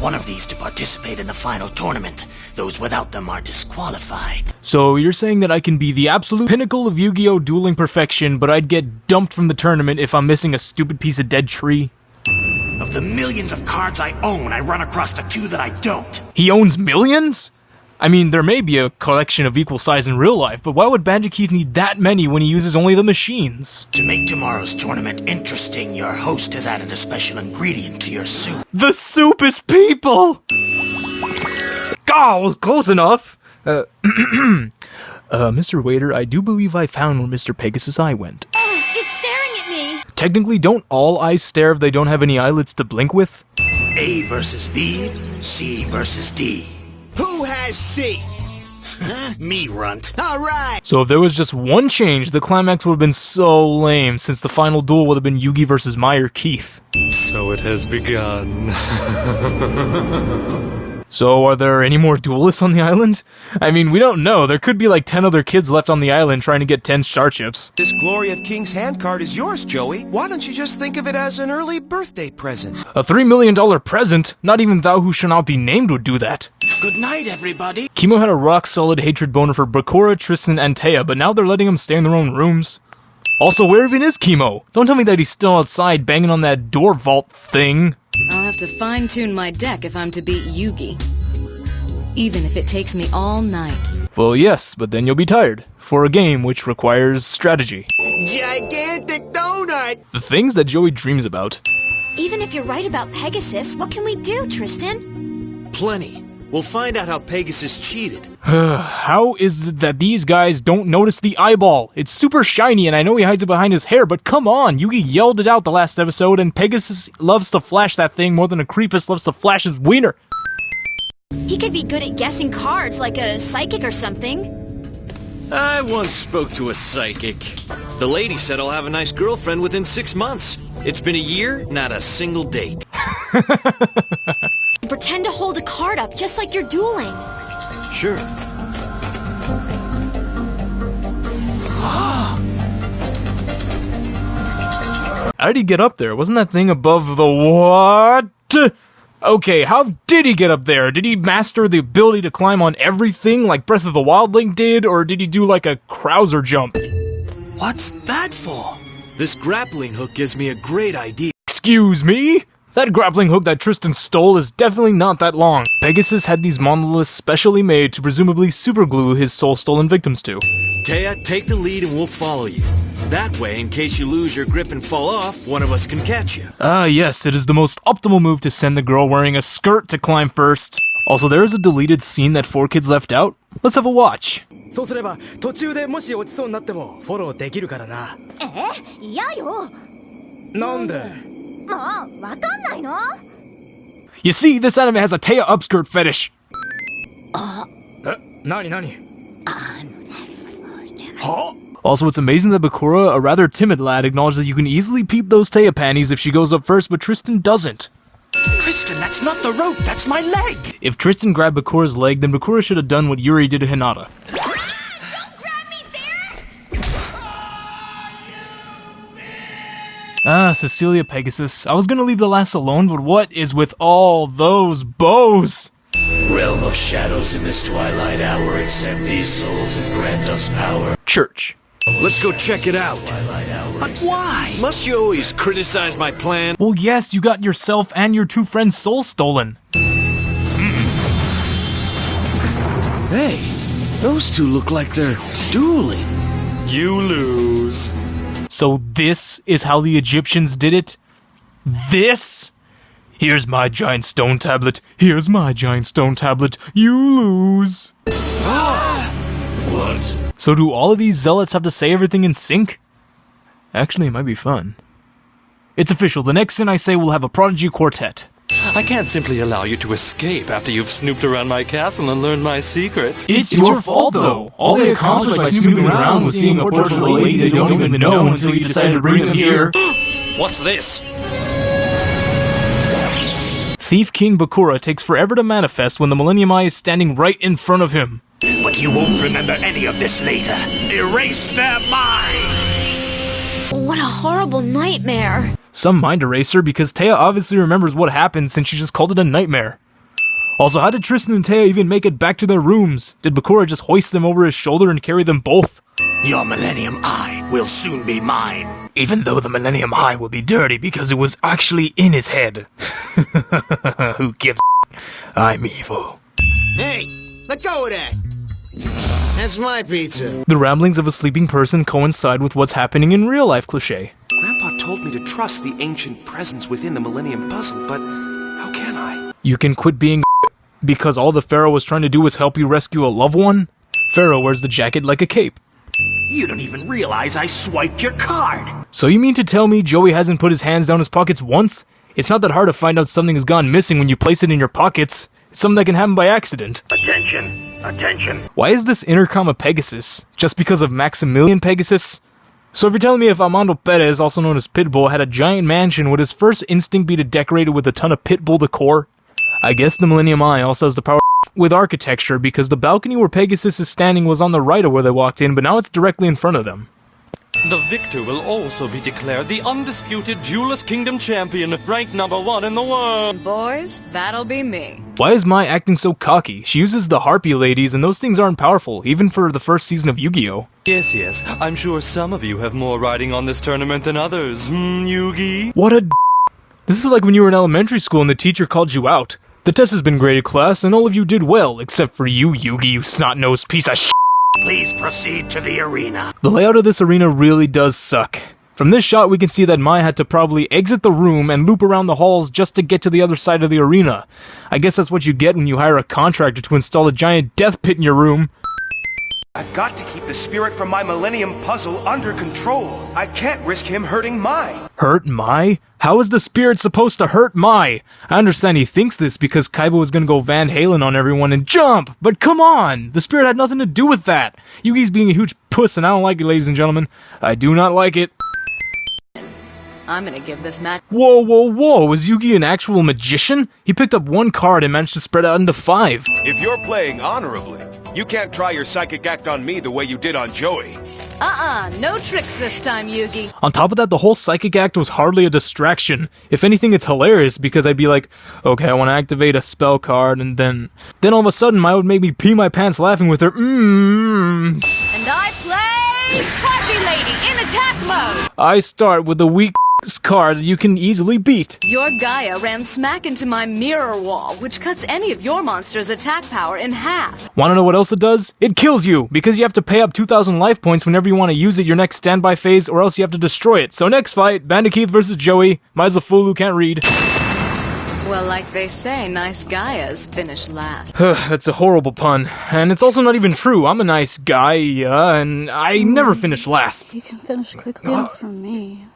one of these to participate in the final tournament. Those without them are disqualified. So you're saying that I can be the absolute pinnacle of Yu-Gi-Oh! Dueling perfection, but I'd get dumped from the tournament if I'm missing a stupid piece of dead tree? Of the millions of cards I own, I run across the 2 that I don't. He owns millions? I mean, there may be a collection of equal size in real life, but why would Bandit Keith need that many when he uses only the machines? To make tomorrow's tournament interesting, your host has added a special ingredient to your soup. The soup is people! God, was close enough! Mr. Waiter, I do believe I found where Mr. Pegasus' eye went. It's staring at me! Technically, don't all eyes stare if they don't have any eyelids to blink with? A versus B, C versus D. Who has C? Me, runt. Alright! So if there was just one change, the climax would have been so lame, since the final duel would have been Yugi versus Meyer Keith. So it has begun. So are there any more duelists on the island? I mean, we don't know. There could be like 10 other kids left on the island trying to get 10 star chips. This Glory of King's hand card is yours, Joey. Why don't you just think of it as an early birthday present? A $3 million present? Not even thou who shall not be named would do that. Good night, everybody. Kimo had a rock-solid hatred boner for Bakura, Tristan, and Taya, but now they're letting him stay in their own rooms. Also, where even is Kimo? Don't tell me that he's still outside banging on that door vault thing. I'll have to fine-tune my deck if I'm to beat Yugi. Even if it takes me all night. Well, yes, but then you'll be tired. For a game which requires strategy. Gigantic donut! The things that Joey dreams about. Even if you're right about Pegasus, what can we do, Tristan? Plenty. We'll find out how Pegasus cheated. How is it that these guys don't notice the eyeball? It's super shiny and I know he hides it behind his hair, but come on, Yugi yelled it out the last episode and Pegasus loves to flash that thing more than a creepus loves to flash his wiener. He could be good at guessing cards, like a psychic or something. I once spoke to a psychic. The lady said I'll have a nice girlfriend within 6 months. It's been a year, not a single date. Pretend to hold a card up, just like you're dueling. Sure. How did he get up there? Wasn't that thing above the what? Okay, how did he get up there? Did he master the ability to climb on everything like Breath of the Wild Link did, or did he do like a Krauser jump? What's that for? This grappling hook gives me a great idea. Excuse me? That grappling hook that Tristan stole is definitely not that long. Pegasus had these monoliths specially made to presumably superglue his soul-stolen victims to. Taya, take the lead and we'll follow you. That way, in case you lose your grip and fall off, one of us can catch you. Ah, yes, it is the most optimal move to send the girl wearing a skirt to climb first. Also, there is a deleted scene that 4Kids left out. Let's have a watch. そうすれば途中でもし落ちそうになってもフォローできるからな。嫌よ。なんで？もう、わかんないの？ You see, this anime has a Taya upskirt fetish. なになに？ Also, it's amazing that Bakura, a rather timid lad, acknowledged that you can easily peep those Taya panties if she goes up first, but Tristan doesn't. Tristan, that's not the rope, that's my leg! If Tristan grabbed Bakura's leg, then Bakura should have done what Yuri did to Hinata. Don't grab me there! Ah, Cecilia Pegasus. I was gonna leave the last alone, but what is with all those bows? Realm of shadows in this twilight hour, accept these souls and grant us power. Church. Let's go check it out. But why? Must you always criticize my plan? Well, yes, you got yourself and your two friends' souls stolen. Hey, those two look like they're dueling. You lose. So this is how the Egyptians did it? This? Here's my giant stone tablet. Here's my giant stone tablet. You lose. What? So do all of these zealots have to say everything in sync? Actually, it might be fun. It's official. The next Sin I Say will have a prodigy quartet. I can't simply allow you to escape after you've snooped around my castle and learned my secrets. It's your fault, though. All they accomplished by snooping around was seeing a portrait of a lady they don't even know until you decided to bring them here. What's this? Thief King Bakura takes forever to manifest when the Millennium Eye is standing right in front of him. But you won't remember any of this later. Erase their mind! What a horrible nightmare. Some mind eraser because Taya obviously remembers what happened since she just called it a nightmare. Also, how did Tristan and Taya even make it back to their rooms? Did Bakura just hoist them over his shoulder and carry them both? Your Millennium Eye will soon be mine. Even though the Millennium Eye would be dirty because it was actually in his head. Who gives a I'm evil. Hey, let go of that. That's my pizza. The ramblings of a sleeping person coincide with what's happening in real life cliché. Grandpa told me to trust the ancient presence within the Millennium Puzzle, but how can I? You can quit being because all the Pharaoh was trying to do was help you rescue a loved one? Pharaoh wears the jacket like a cape. You don't even realize I swiped your card. So you mean to tell me Joey hasn't put his hands down his pockets once? It's not that hard to find out something has gone missing when you place it in your pockets. It's something that can happen by accident. Attention, attention. Why is this intercom a Pegasus? Just because of Maximilian Pegasus? So if you're telling me if Armando Perez, also known as Pitbull, had a giant mansion, would his first instinct be to decorate it with a ton of Pitbull decor? I guess the Millennium Eye also has the power with architecture because the balcony where Pegasus is standing was on the right of where they walked in, but now it's directly in front of them. The victor will also be declared the undisputed Duelist Kingdom champion, ranked #1 in the world. Boys, that'll be me. Why is Mai acting so cocky? She uses the Harpy ladies and those things aren't powerful, even for the first season of Yu-Gi-Oh! Yes, I'm sure some of you have more riding on this tournament than others, Yugi? What a This is like when you were in elementary school and the teacher called you out. The test has been graded, class, and all of you did well, except for you, Yugi, you snot-nosed piece of shit. Please proceed to the arena. The layout of this arena really does suck. From this shot, we can see that Mai had to probably exit the room and loop around the halls just to get to the other side of the arena. I guess that's what you get when you hire a contractor to install a giant death pit in your room. I've got to keep the spirit from my Millennium Puzzle under control. I can't risk him hurting Mai. Hurt Mai? How is the spirit supposed to hurt Mai? I understand he thinks this because Kaiba was gonna go Van Halen on everyone and jump, but come on! The spirit had nothing to do with that! Yugi's being a huge puss and I don't like it, ladies and gentlemen. I do not like it. I'm gonna give this match. Whoa, is Yugi an actual magician? He picked up one card and managed to spread out into 5. If you're playing honorably, you can't try your psychic act on me the way you did on Joey. No tricks this time, Yugi. On top of that, the whole psychic act was hardly a distraction. If anything, it's hilarious because I'd be like, okay, I want to activate a spell card, and then all of a sudden, Mai would make me pee my pants laughing with her And I play Happy Lady in attack mode. I start with the weak card that you can easily beat. Your Gaia ran smack into my mirror wall, which cuts any of your monster's attack power in half. Want to know what else it does? It kills you, because you have to pay up 2,000 life points whenever you want to use it your next standby phase, or else you have to destroy it. So next fight, Bandicoot versus Joey. Mai's a fool who can't read. Well, like they say, nice Gaias finish last. That's a horrible pun. And it's also not even true. I'm a nice guy, and I never finish last. You can finish quickly enough for me.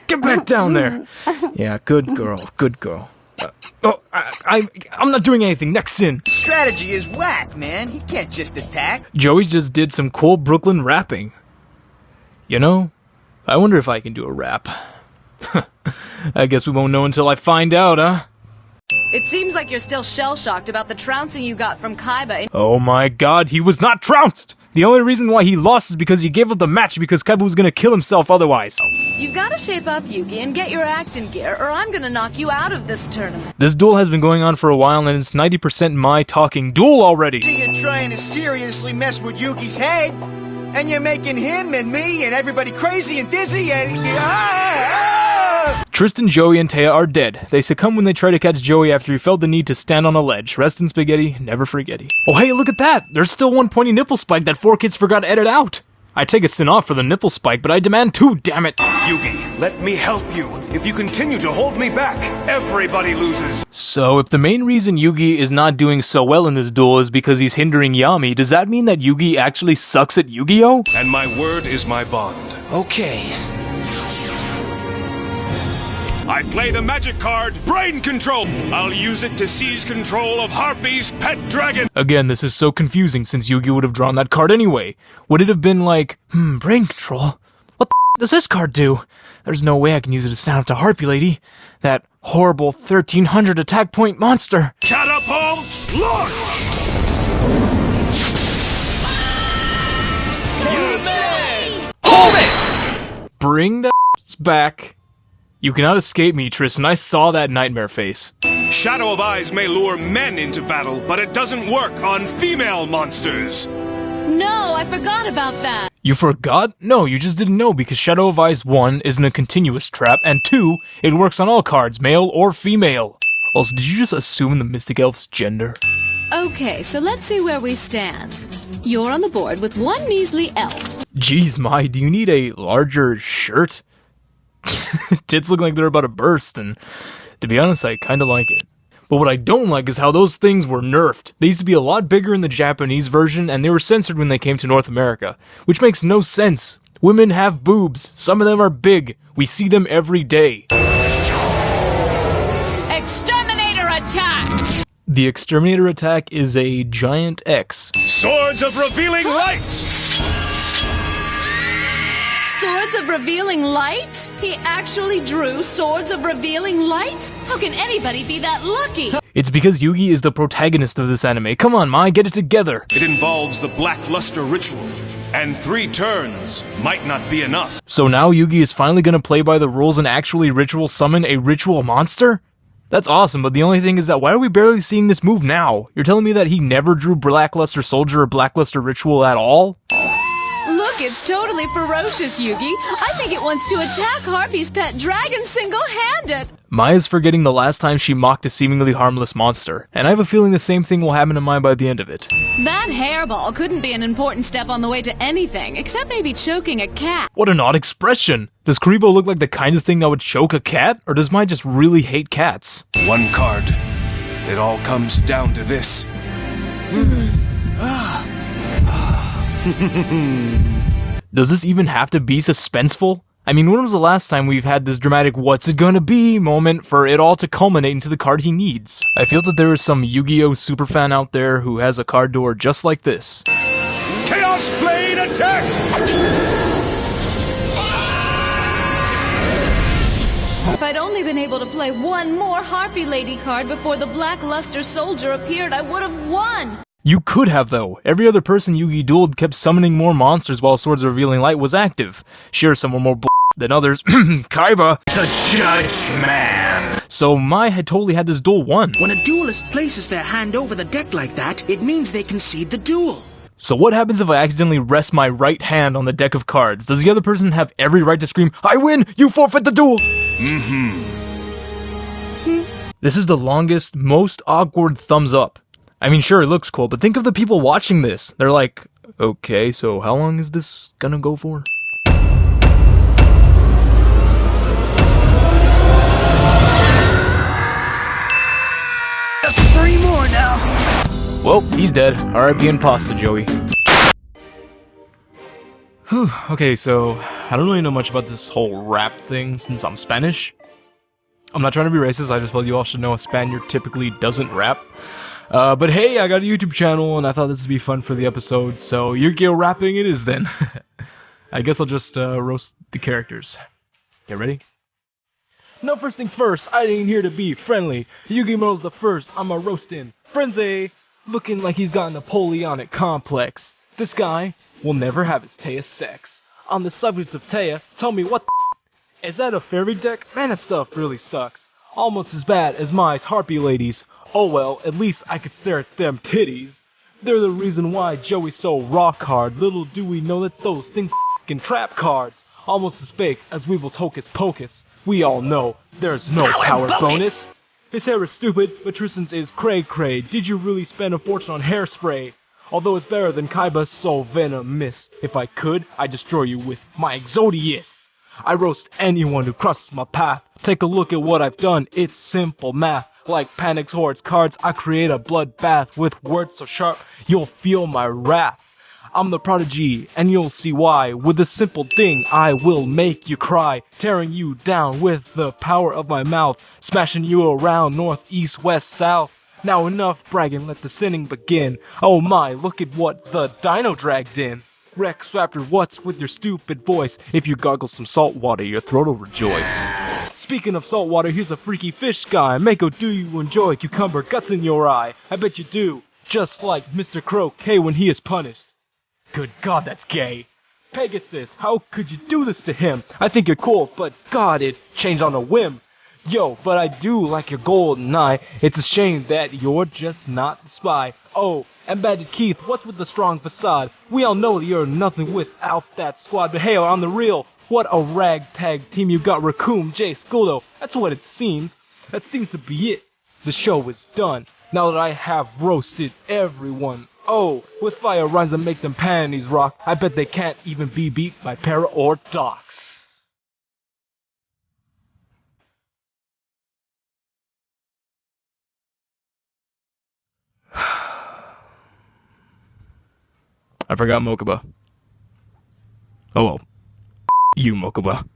Get back down there. Yeah, good girl. I'm not doing anything. Next sin. Strategy is whack, man. He can't just attack. Joey just did some cool Brooklyn rapping. You know, I wonder if I can do a rap. I guess we won't know until I find out, huh? It seems like you're still shell-shocked about the trouncing you got from Kaiba. Oh my god, he was not trounced! The only reason why he lost is because he gave up the match because Kaiba was gonna kill himself otherwise. You've gotta shape up, Yugi, and get your act in gear, or I'm gonna knock you out of this tournament. This duel has been going on for a while and it's 90% Mai talking duel already. You're trying to seriously mess with Yugi's head, and you're making him and me and everybody crazy and dizzy and... Tristan, Joey, and Taya are dead. They succumb when they try to catch Joey after he felt the need to stand on a ledge. Rest in spaghetti, never forgetty. Oh hey, look at that! There's still one pointy nipple spike that 4Kids forgot to edit out! I take a sin off for the nipple spike, but I demand 2, damn it! Yugi, let me help you. If you continue to hold me back, everybody loses. So, if the main reason Yugi is not doing so well in this duel is because he's hindering Yami, does that mean that Yugi actually sucks at Yu-Gi-Oh? And my word is my bond. Okay. I play the magic card, Brain Control. I'll use it to seize control of Harpy's pet dragon. Again, this is so confusing since Yugi would have drawn that card anyway. Would it have been like, Brain Control? What the does this card do? There's no way I can use it to stand up to Harpy Lady. That horrible 1300 attack point monster. Catapult, launch! Hold it! Bring the back. You cannot escape me, Tristan. I saw that nightmare face. Shadow of Eyes may lure men into battle, but it doesn't work on female monsters. No, I forgot about that. You forgot? No, you just didn't know because Shadow of Eyes 1 isn't a continuous trap, and 2, it works on all cards, male or female. Also, did you just assume the Mystic Elf's gender? Okay, so let's see where we stand. You're on the board with one measly elf. Jeez, Mai, do you need a larger shirt? Tits look like they're about to burst, and to be honest, I kinda like it. But what I don't like is how those things were nerfed. They used to be a lot bigger in the Japanese version, and they were censored when they came to North America, which makes no sense. Women have boobs. Some of them are big. We see them every day. Exterminator attack! The Exterminator attack is a giant X. Swords of Revealing Light! Swords of Revealing Light? He actually drew Swords of Revealing Light? How can anybody be that lucky? It's because Yugi is the protagonist of this anime. Come on, Mai, get it together. It involves the Black Luster ritual, and 3 turns might not be enough. So now Yugi is finally gonna play by the rules and actually ritual summon a ritual monster? That's awesome, but the only thing is that why are we barely seeing this move now? You're telling me that he never drew Black Luster Soldier or Black Luster Ritual at all? Look, it's totally ferocious, Yugi. I think it wants to attack Harpy's pet dragon single-handed. Maya's forgetting the last time she mocked a seemingly harmless monster, and I have a feeling the same thing will happen to Maya by the end of it. That hairball couldn't be an important step on the way to anything, except maybe choking a cat. What an odd expression! Does Kuribo look like the kind of thing that would choke a cat, or does Maya just really hate cats? One card. It all comes down to this. Does this even have to be suspenseful? I mean, when was the last time we've had this dramatic what's it gonna be moment for it all to culminate into the card he needs? I feel that there is some Yu-Gi-Oh! Superfan out there who has a card door just like this. Chaos Blade attack! If I'd only been able to play one more Harpy Lady card before the Black Luster Soldier appeared, I would have won! You could have, though. Every other person Yugi dueled kept summoning more monsters while Swords of Revealing Light was active. Sure, some were more than others. Kaiba! The Judge Man! So Mai had totally had this duel won. When a duelist places their hand over the deck like that, it means they concede the duel. So what happens if I accidentally rest my right hand on the deck of cards? Does the other person have every right to scream, I win! You forfeit the duel! This is the longest, most awkward thumbs up. I mean, sure, it looks cool, but think of the people watching this. They're like, okay, so how long is this gonna go for? Just 3 more now. Well, he's dead. R.I.P. and pasta, Joey. Whew, okay, so I don't really know much about this whole rap thing since I'm Spanish. I'm not trying to be racist, I just felt you all should know a Spaniard typically doesn't rap. But hey, I got a YouTube channel and I thought this would be fun for the episode, so Yu-Gi-Oh! Rapping it is then. I guess I'll just roast the characters. Get ready? No, first things first, I ain't here to be friendly. Yu-Gi-Oh's the first, I'm a roastin'. Frenzy! Looking like he's got a Napoleonic complex. This guy will never have his Taya sex. On the subject of Taya, tell me what the is that a fairy deck? Man, that stuff really sucks. Almost as bad as my Harpy ladies. Oh well, at least I could stare at them titties. They're the reason why Joey's so rock hard. Little do we know that those things f***ing trap cards. Almost as fake as Weeble's Hocus Pocus. We all know there's no power bonus. His hair is stupid, but Tristan's is cray-cray. Did you really spend a fortune on hairspray? Although it's better than Kaiba's so venomous. If I could, I'd destroy you with my Exodius. I roast anyone who crosses my path. Take a look at what I've done, it's simple math. Like Panic's Hordes cards, I create a bloodbath with words so sharp, you'll feel my wrath. I'm the prodigy, and you'll see why. With a simple thing, I will make you cry. Tearing you down with the power of my mouth. Smashing you around north, east, west, south. Now enough bragging, let the sinning begin. Oh my, look at what the dino dragged in. Rex Raptor, what's with your stupid voice? If you gargle some salt water, your throat will rejoice. Speaking of salt water, here's a freaky fish guy. Mako, do you enjoy cucumber guts in your eye? I bet you do. Just like Mr. Croquet when he is punished. Good God, that's gay. Pegasus, how could you do this to him? I think you're cool, but God, it changed on a whim. Yo, but I do like your golden eye. It's a shame that you're just not the spy. Oh, and Bandit Keith, what's with the strong facade? We all know that you're nothing without that squad, but hey, on the real, what a ragtag team you got. Raccoon, Jay, Skuldo. That's what it seems. That seems to be it. The show is done. Now that I have roasted everyone. Oh, with fire rhymes that make them panties rock, I bet they can't even be beat by Para or Docs. I forgot Mokuba. Oh well. You, Mokuba.